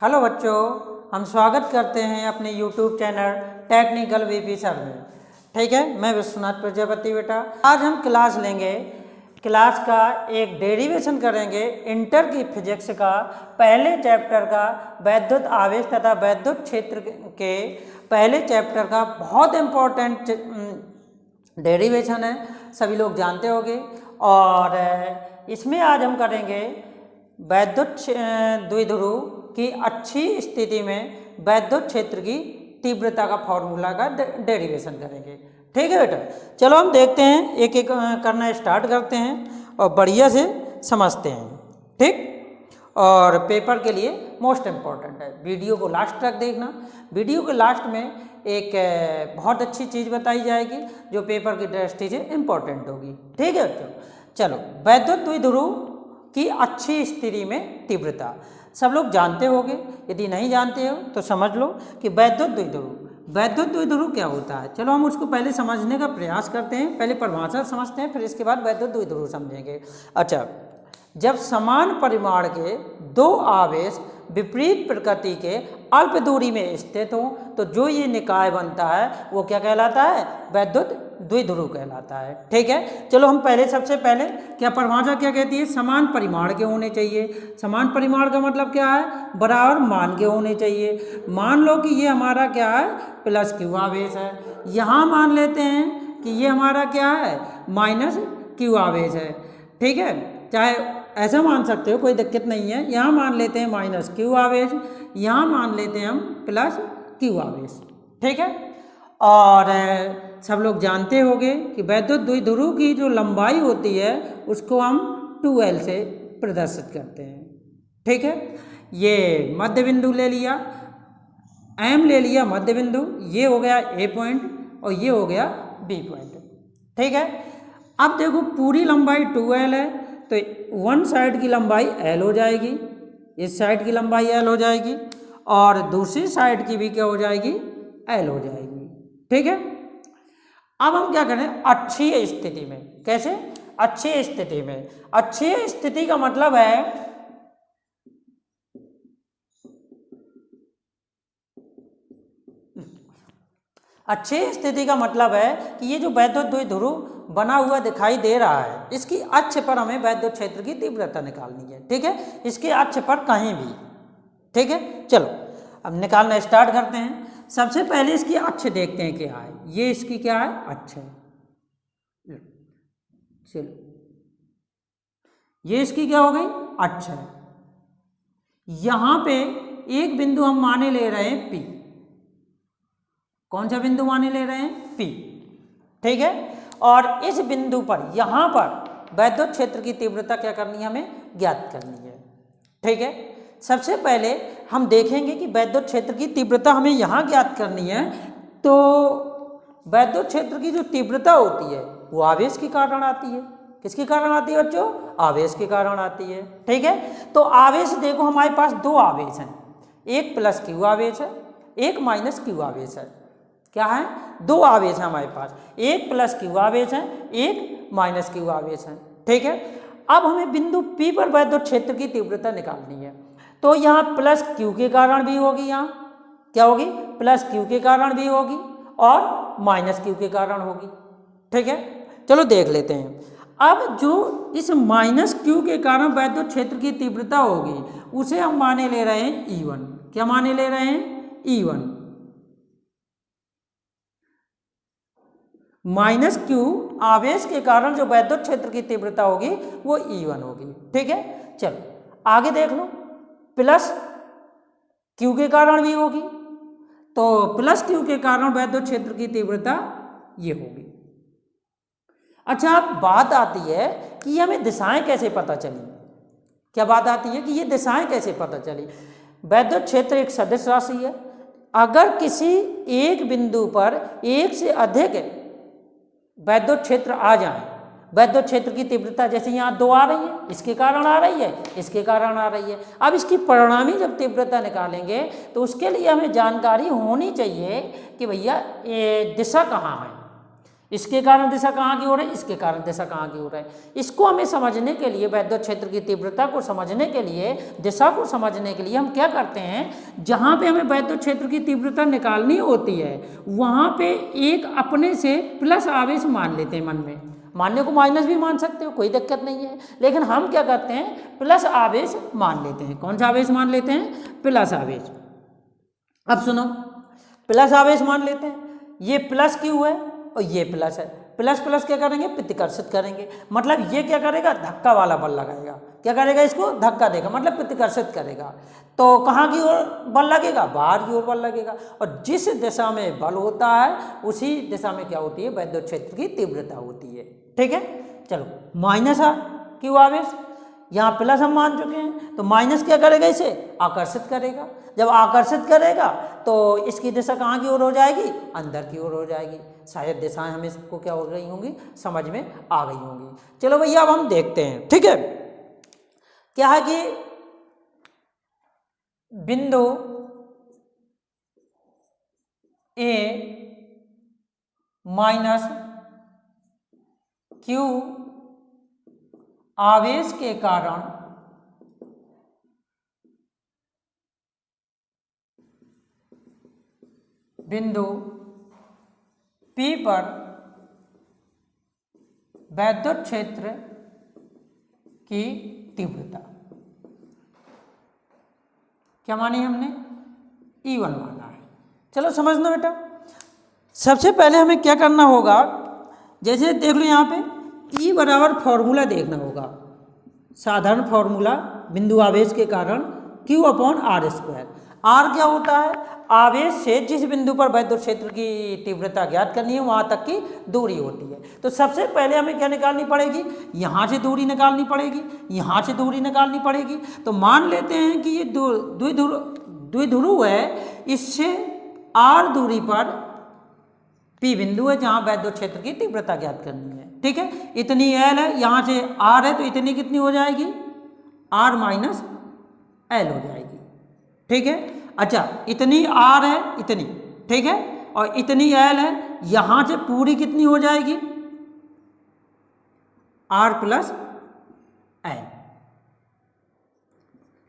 Hello बच्चों, हम स्वागत करते हैं अपने YouTube channel technical VP sir में। ठीक है, मैं विश्वनाथ प्रजापति बेटा। आज हम क्लास लेंगे, क्लास का एक डेरिवेशन करेंगे इंटर की फिजिक्स का पहले चैप्टर का वैद्युत आवेश तथा वैद्युत क्षेत्र के पहले चैप्टर का बहुत इम्पोर्टेंट डेरिवेशन है, सभी लोग जानते होंगे। और इसमें आज हम करेंगे वैद्युत द्विध्रुव की अच्छी स्थिति में वैद्युत क्षेत्र की तीव्रता का फॉर्मूला का डेरिवेशन करेंगे। ठीक है बेटा, चलो हम देखते हैं, एक एक करना स्टार्ट करते हैं और बढ़िया से समझते हैं। ठीक, और पेपर के लिए मोस्ट इम्पॉर्टेंट है, वीडियो को लास्ट तक देखना। वीडियो के लास्ट में एक बहुत अच्छी चीज़ बताई जाएगी जो पेपर की दृष्टि से इम्पॉर्टेंट होगी। ठीक है बच्चों, चलो वैद्युत द्विध्रुव की अच्छी स्थिति में तीव्रता सब लोग जानते होंगे, यदि नहीं जानते हो तो समझ लो कि वैद्युत द्विध्रुव क्या होता है। चलो हम उसको पहले समझने का प्रयास करते हैं, पहले परिभाषा समझते हैं, फिर इसके बाद वैद्युत द्विध्रुव समझेंगे। अच्छा, जब समान परिमाण के दो आवेश विपरीत प्रकृति के अल्प दूरी में स्थित हो तो जो ये निकाय बनता है वो क्या कहलाता है? वैद्युत द्विध्रुव कहलाता है। ठीक है, चलो हम पहले सबसे पहले क्या परिभाषा क्या कहती है? समान परिमाण के होने चाहिए। समान परिमाण का मतलब क्या है? बराबर मान के होने चाहिए। मान लो कि ये हमारा क्या है? प्लस क्यू आवेश है। यहाँ मान लेते हैं कि ये हमारा क्या है? माइनस क्यू आवेश है। ठीक है, चाहे ऐसा मान सकते हो, कोई दिक्कत नहीं है। यहाँ मान लेते हैं माइनस क्यू आवेश, यहाँ मान लेते हैं हम प्लस क्यू आवेश। ठीक है, और सब लोग जानते होंगे कि वैद्युत द्विध्रुव की जो लंबाई होती है उसको हम 2L से प्रदर्शित करते हैं। ठीक है, ये मध्य बिंदु ले लिया, M ले लिया मध्य बिंदु, ये हो गया A पॉइंट और ये हो गया B पॉइंट। ठीक है, अब देखो पूरी लंबाई 2L है तो वन साइड की लंबाई L हो जाएगी, इस साइड की लंबाई L हो जाएगी और दूसरी साइड की भी क्या हो जाएगी? L हो जाएगी। ठीक है, अब हम क्या करें? अच्छी स्थिति में। कैसे? अच्छी स्थिति में। अच्छी स्थिति का मतलब है अच्छी स्थिति का मतलब है कि ये जो वैद्युत द्विध्रुव बना हुआ दिखाई दे रहा है, इसकी अक्ष पर हमें वैद्युत क्षेत्र की तीव्रता निकालनी है। ठीक है, इसके अक्ष पर कहीं भी। ठीक है, चलो अब निकालना स्टार्ट करते हैं। सबसे पहले इसकी अक्ष देखते हैं क्या है। ये इसकी क्या है? अक्ष है। चलो, ये इसकी क्या हो गई? अक्ष है। यहां पे एक बिंदु हम माने ले रहे हैं P। कौन सा बिंदु माने ले रहे हैं? P। ठीक है, और इस बिंदु पर यहां पर वैद्युत क्षेत्र की तीव्रता क्या करनी है? हमें ज्ञात करनी है। ठीक है, सबसे पहले हम देखेंगे कि वैद्युत क्षेत्र की तीव्रता हमें यहाँ ज्ञात करनी है। तो वैद्युत क्षेत्र की जो तीव्रता होती है वो आवेश के कारण आती है। किसके कारण आती है बच्चों? आवेश के कारण आती है। ठीक है, तो आवेश देखो हमारे पास दो आवेश हैं, एक प्लस क्यू आवेश है, एक माइनस क्यू आवेश है। क्या है? दो आवेश है हमारे पास, एक प्लस क्यू आवेश है, एक माइनस क्यू आवेश है। ठीक है, अब हमें बिंदु P पर वैद्युत क्षेत्र की तीव्रता निकालनी है। तो यहाँ प्लस क्यू के कारण भी होगी, यहाँ क्या होगी? प्लस क्यू के कारण भी होगी और माइनस क्यू के कारण होगी। ठीक है, चलो देख लेते हैं। अब जो इस माइनस क्यू के कारण वैद्युत क्षेत्र की तीव्रता होगी उसे हम माने ले रहे हैं E1। क्या माने ले रहे हैं? E1। माइनस क्यू आवेश के कारण जो वैद्युत क्षेत्र की तीव्रता होगी वो E1 होगी। ठीक है, चलो आगे देख लो। प्लस क्यू के कारण भी होगी, तो प्लस क्यू के कारण वैद्युत क्षेत्र की तीव्रता ये होगी। अच्छा, अब बात आती है कि हमें दिशाएं कैसे पता चली। क्या बात आती है कि ये दिशाएं कैसे पता चली? वैद्युत क्षेत्र एक सदिश राशि है। अगर किसी एक बिंदु पर एक से अधिक वैद्युत क्षेत्र आ जाए, वैद्युत क्षेत्र की तीव्रता जैसे यहाँ 2 आ रही है, इसके कारण आ रही है, इसके कारण आ रही है। अब इसकी परिणामी जब तीव्रता निकालेंगे तो उसके लिए हमें जानकारी होनी चाहिए कि भैया ये दिशा कहाँ है। इसके कारण दिशा कहाँ की ओर है, इसके कारण दिशा कहाँ की ओर है। इसको हमें समझने के लिए, वैद्युत क्षेत्र की तीव्रता को समझने के लिए, दिशा को समझने के लिए हम क्या करते हैं, जहाँ पे हमें वैद्युत क्षेत्र की तीव्रता निकालनी होती है वहाँ पे एक अपने से प्लस आवेश मान लेते हैं मन में। मानने को माइनस भी मान सकते हो, कोई दिक्कत नहीं है, लेकिन हम क्या करते हैं, प्लस आवेश मान लेते हैं। कौन सा आवेश मान लेते हैं, प्लस आवेश। अब सुनो, प्लस आवेश मान लेते हैं, ये प्लस क्यू है और ये प्लस है। प्लस प्लस क्या करेंगे, प्रतिकर्षित करेंगे, मतलब ये क्या करेगा, धक्का वाला बल लगाएगा। क्या करेगा, इसको धक्का देगा, मतलब प्रतिकर्षित करेगा। तो कहाँ की ओर बल लगेगा, बाहर की ओर बल लगेगा। और जिस दिशा में बल होता है उसी दिशा में क्या होती है, वैद्युत क्षेत्र की तीव्रता होती है। ठीक है, चलो माइनस आ क्यू आवेश, यहाँ प्लस हम मान चुके हैं, तो माइनस क्या करेगा, इसे आकर्षित करेगा। जब आकर्षित करेगा तो इसकी दिशा कहाँ की ओर हो जाएगी, अंदर की ओर हो जाएगी। शायद दिशाएं हमें सबको क्या हो गई होंगी, समझ में आ गई होंगी। चलो भैया अब हम देखते हैं। ठीक है, क्या है कि बिंदु ए माइनस क्यू आवेश के कारण बिंदु P पर वैद्युत क्षेत्र की तीव्रता क्या मानी हमने, E1 माना है। चलो समझना बेटा, सबसे पहले हमें क्या करना होगा, जैसे देख लो यहाँ पे E बराबर फॉर्मूला देखना होगा, साधारण फॉर्मूला बिंदु आवेश के कारण Q upon R square. R क्या होता है, आवेश से जिस बिंदु पर वैद्युत क्षेत्र की तीव्रता ज्ञात करनी है वहाँ तक की दूरी होती है। तो सबसे पहले हमें क्या निकालनी पड़ेगी, यहाँ से दूरी निकालनी पड़ेगी, यहाँ से दूरी निकालनी पड़ेगी। तो मान लेते हैं कि ये द्विध्रुव है, इससे आर दूरी पर P बिंदु है जहाँ वैद्युत क्षेत्र की तीव्रता ज्ञात करनी है। ठीक है, इतनी L है, यहाँ से R है, तो इतनी कितनी हो जाएगी, R माइनस L हो जाएगी। ठीक है, अच्छा इतनी R है, इतनी, ठीक है, और इतनी L है, यहाँ से पूरी कितनी हो जाएगी, R प्लस L।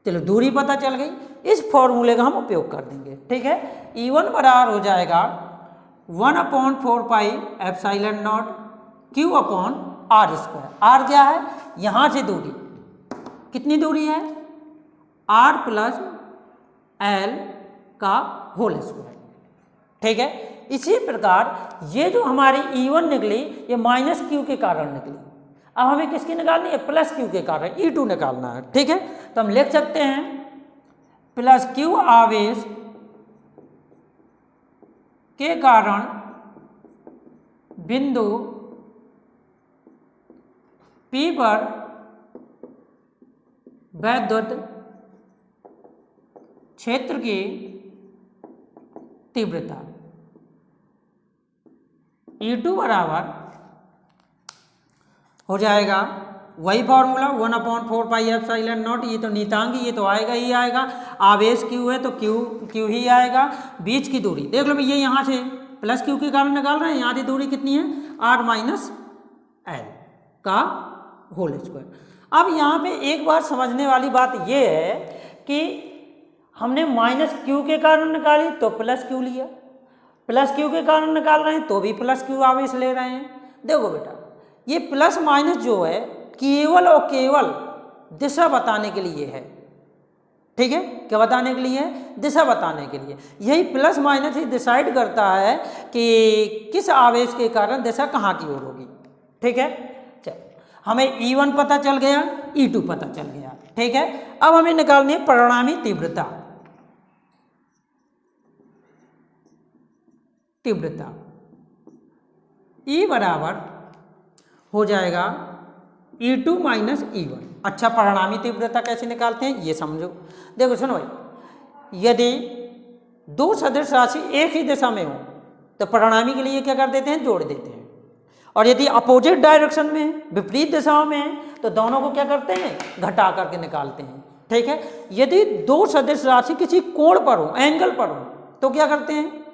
चलो दूरी पता चल गई, इस फॉर्मूले का हम उपयोग कर देंगे। ठीक है, E1 बराबर हो जाएगा 1/4 pi epsilon not Q upon R square. R क्या है, यहाँ से दूरी, कितनी दूरी है, R प्लस L का होल स्क्वायर। ठीक है, इसी प्रकार ये जो हमारी E1 निकली ये माइनस Q के कारण निकली। अब हमें किसकी निकालनी है, प्लस Q के कारण E2 निकालना है। ठीक है, तो हम लिख सकते हैं प्लस Q आवेश के कारण बिंदु P पर वैद्युत क्षेत्र की तीव्रता E2 बराबर हो जाएगा वही फॉर्मूला 1/4 पाई एप्सिलॉन नॉट। ये तो नीतांक, ये तो आएगा ही आएगा, आवेश Q है तो Q ही आएगा। बीच की दूरी देख लो भैया, यहाँ से प्लस Q के कारण निकाल रहे हैं, यहाँ की दूरी कितनी है, R माइनस L का होल स्क्वायर। अब यहाँ पे एक बार समझने वाली बात ये है कि हमने माइनस Q के कारण निकाली तो प्लस Q लिया, प्लस Q के कारण निकाल रहे हैं तो भी प्लस Q आवेश ले रहे हैं। देखो बेटा, ये प्लस माइनस जो है केवल और केवल दिशा बताने के लिए है। ठीक है, क्या बताने के लिए है, दिशा बताने के लिए। यही प्लस माइनस ही डिसाइड करता है कि किस आवेश के कारण दिशा कहाँ की ओर होगी। ठीक है, चलो हमें E1 पता चल गया, E2 पता चल गया। ठीक है, अब हमें निकालनी है परिणामी तीव्रता। E बराबर हो जाएगा E2 माइनस E1। अच्छा, परिणामी तीव्रता कैसे निकालते हैं ये समझो। देखो सुनो भाई, यदि दो सदिश राशि एक ही दिशा में हो तो परिणामी के लिए क्या कर देते हैं, जोड़ देते हैं। और यदि अपोजिट डायरेक्शन में, विपरीत दिशाओं में है तो दोनों को क्या करते हैं, घटा करके निकालते हैं। ठीक है, यदि दो सदिश राशि किसी कोण पर हो, एंगल पर हो, तो क्या करते हैं,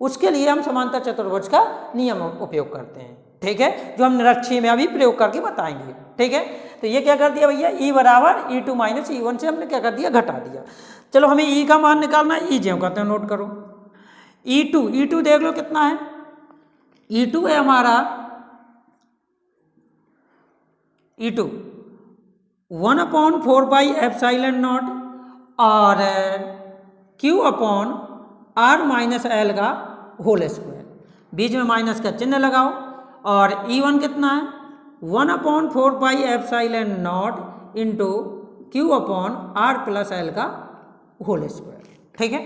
उसके लिए हम समांतर चतुर्भुज का नियम उपयोग करते हैं, ठीक है, जो हम निरक्षी में अभी प्रयोग करके बताएंगे, ठीक है। तो ये क्या कर दिया भैया, ई बराबर E2 माइनस E1 से हमने क्या कर दिया, घटा दिया। चलो हमें ई का मान निकालना है, ई जो कहते हैं नोट करो, E2 देख लो कितना है, E2 है हमारा E2 1/4πε0 और Q/R-L का होल स्क्वायर, बीच में माइनस का चिन्ह लगाओ, और E1 कितना है 1/4πε0 इंटू Q/R+L का होल स्क्वायर, ठीक है।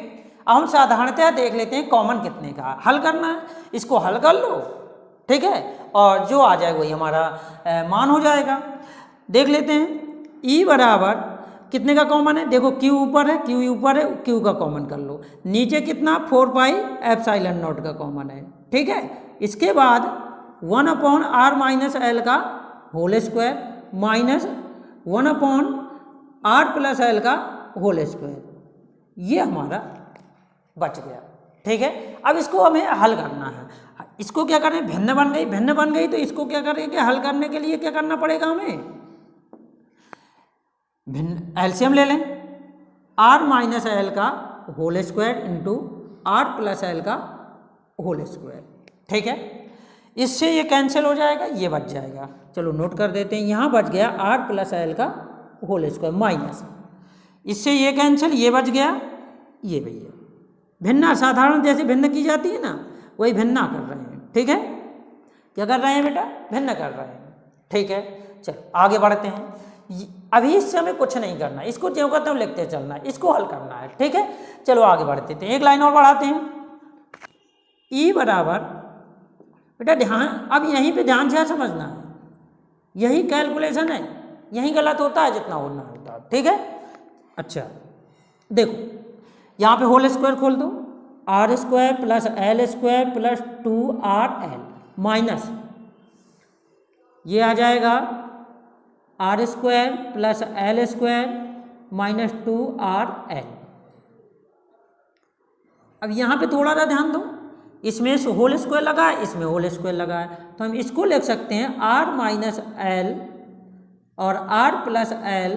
अब हम साधारणतः देख लेते हैं कॉमन कितने का हल करना है, इसको हल कर लो, ठीक है, और जो आ जाए वही हमारा मान हो जाएगा। देख लेते हैं E बराबर कितने का कॉमन है, देखो Q ऊपर है, Q का कॉमन कर लो, नीचे कितना 4πε0 का कॉमन है, ठीक है। इसके बाद 1/R-L का होल स्क्वायर माइनस 1/R+L का होल स्क्वायर, ये हमारा बच गया, ठीक है। अब इसको हमें हल करना है, इसको क्या करें, भिन्न बन गई, तो इसको क्या करेंगे, हल करने के लिए क्या करना पड़ेगा, हमें भिन्न एलसीएम ले लें, R-L का होल स्क्वायर इंटू R+L का होल स्क्वायर, ठीक है। इससे ये कैंसिल हो जाएगा, ये बच जाएगा, चलो नोट कर देते हैं, यहाँ बच गया R+L का होल स्क्वायर माइनस, इससे ये कैंसिल, ये बच गया, ये भैया भिन्ना, साधारण जैसे भिन्न की जाती है ना, वही भिन्ना कर रहे हैं, ठीक है। क्या कर रहे हैं बेटा, भिन्न कर रहे हैं, ठीक है। चलो आगे बढ़ते हैं, अभी इससे हमें कुछ नहीं करना, इसको जो कहते हैं लिखते चलना है, इसको हल करना है, ठीक है। चलो आगे बढ़ते हैं, एक लाइन और बढ़ाते हैं, E बराबर बेटा ध्यान, अब यहीं पे ध्यान से समझना है, यही कैलकुलेशन है, यही गलत होता है जितना होना होता है, ठीक है। अच्छा देखो यहाँ पे होल स्क्वायर खोल दो, R square plus L square plus 2RL minus ये आ जाएगा R square plus L square minus 2RL। अब यहाँ पे थोड़ा सा ध्यान दो, इसमें होल स्क्वायर लगा है, इसमें होल स्क्वायर लगा है, तो हम इसको लिख सकते हैं R माइनस L और R+L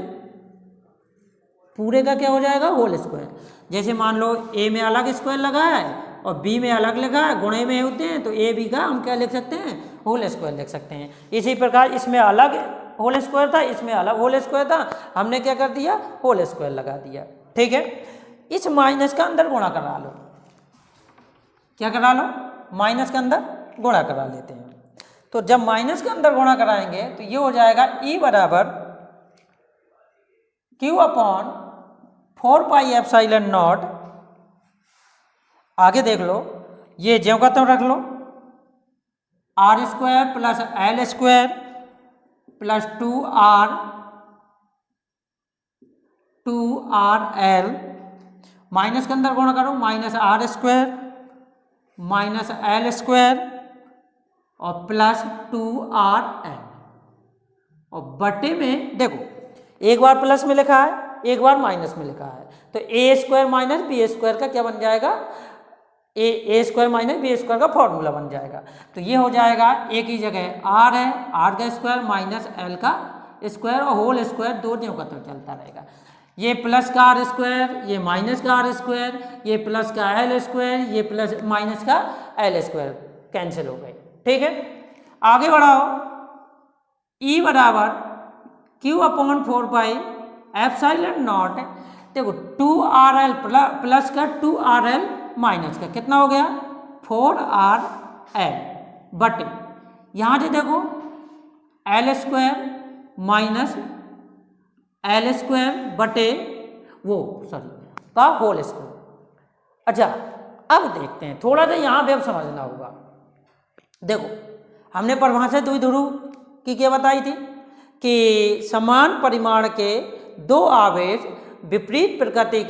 पूरे का क्या हो जाएगा, होल स्क्वायर। जैसे मान लो A में अलग स्क्वायर लगा है और B में अलग लगा है, गुणे में होते हैं, तो A B का हम क्या लिख सकते हैं, होल स्क्वायर लिख सकते हैं। इसी प्रकार इसमें अलग होल स्क्वायर था, इसमें अलग होल स्क्वायर था, हमने क्या कर दिया, होल स्क्वायर लगा दिया, ठीक है। इस माइनस का अंदर गुणा करा लो, क्या करा लो, माइनस के अंदर गुणा करा लेते हैं। तो जब माइनस के अंदर गुणा कराएंगे तो ये हो जाएगा E बराबर Q/4πε0, आगे देख लो, ये ज्यों का त्यों रख लो, R square plus L square plus 2RL minus के अंदर गुणा करो, minus R square minus L square और प्लस 2RL, और बटे में देखो एक बार प्लस में लिखा है, एक बार माइनस में लिखा है, तो A square minus B square का क्या बन जाएगा, ए स्क्वायर माइनस B स्क्वायर का फॉर्मूला बन जाएगा। तो ये हो जाएगा, एक ही जगह R है, R का स्क्वायर माइनस L का स्क्वायर और होल स्क्वायर, दो ज्यों का तो चलता रहेगा, ये प्लस का R स्क्वायर, ये माइनस का R स्क्वायर, ये प्लस का L स्क्वायर, ये प्लस माइनस का L स्क्वायर कैंसिल हो गए, ठीक है। आगे बढ़ाओ, E बराबर Q/4πε0, देखो 2RL प्लस का 2RL माइनस का कितना हो गया, 4RL बटे यहाँ से देखो L square minus L square बटे का होल स्क्वायर। अच्छा अब देखते हैं, थोड़ा सा यहाँ पे अब समझना होगा। देखो हमने परिभाषा द्विध्रुव की क्या बताई थी कि समान परिमाण के दो आवेश विपरीत प्रकृति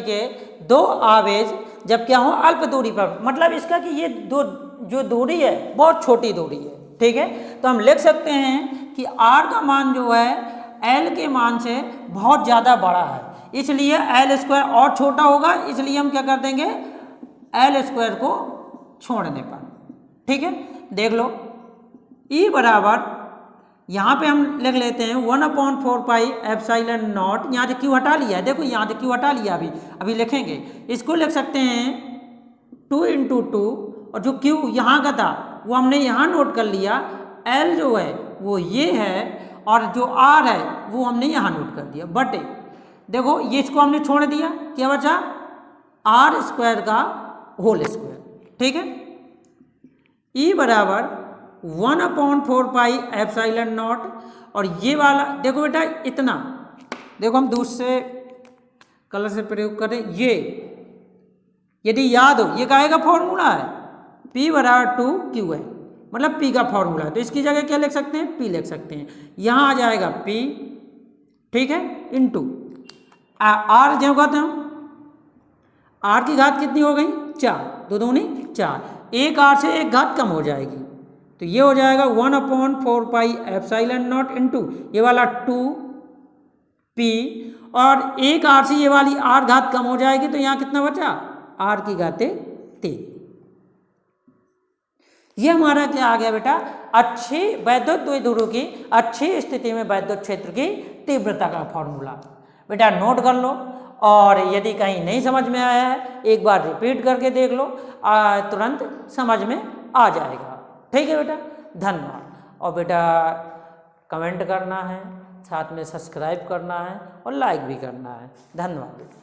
के दो आवेश जब क्या हो अल्प दूरी पर, मतलब इसका कि ये दो जो दूरी है बहुत छोटी दूरी है, ठीक है। तो हम लिख सकते हैं कि R का मान जो है L के मान से बहुत ज़्यादा बड़ा है, इसलिए एल स्क्वायर और छोटा होगा, इसलिए हम क्या कर देंगे, एल स्क्वायर को छोड़ने पर। ठीक है, देख लो ई बराबर, यहाँ पे हम लिख लेते हैं 1/4 पाई एप्सिलॉन नॉट, यहाँ से क्यू हटा लिया है, देखो यहाँ से क्यू हटा लिया, अभी लिखेंगे, इसको लिख सकते हैं 2 × 2, और जो क्यू यहाँ का था वो हमने यहाँ नोट कर लिया, एल जो है वो ये है, और जो आर है वो हमने यहाँ नोट कर दिया, बटे देखो ये इसको हमने छोड़ दिया, क्या बचा, आर स्क्वायर का होल स्क्वायर। ठीक है, ई बराबर 1/4 पाई एप्सिलॉन नॉट, और ये वाला देखो बेटा इतना, देखो हम दूसरे कलर से प्रयोग करें, ये यदि याद हो ये काहे का फॉर्मूला है, P बराबर 2Q है, मतलब P का फॉर्मूला है, तो इसकी जगह क्या लिख सकते हैं, P लिख सकते हैं, यहाँ आ जाएगा P, ठीक है, इंटू आर जो घात है, आर की घात कितनी हो गई, 4, 2 दूनी 4, एक आर से एक घात कम हो जाएगी, तो ये हो जाएगा 1/4 पाई एप्सिलॉन नॉट इंटू ये वाला 2P, और एक आर से ये वाली आर घात कम हो जाएगी, तो यहाँ कितना बचा, आर की घाते 3। ये हमारा क्या आ गया बेटा, अच्छी वैद्युत द्विध्रुव की अच्छी स्थिति में वैद्युत क्षेत्र की तीव्रता का फॉर्मूला। बेटा नोट कर लो, और यदि कहीं नहीं समझ में आया है एक बार रिपीट करके देख लो, तुरंत समझ में आ जाएगा। ठीक है बेटा, धन्यवाद। और बेटा कमेंट करना है, साथ में सब्सक्राइब करना है और लाइक भी करना है। धन्यवाद बेटा।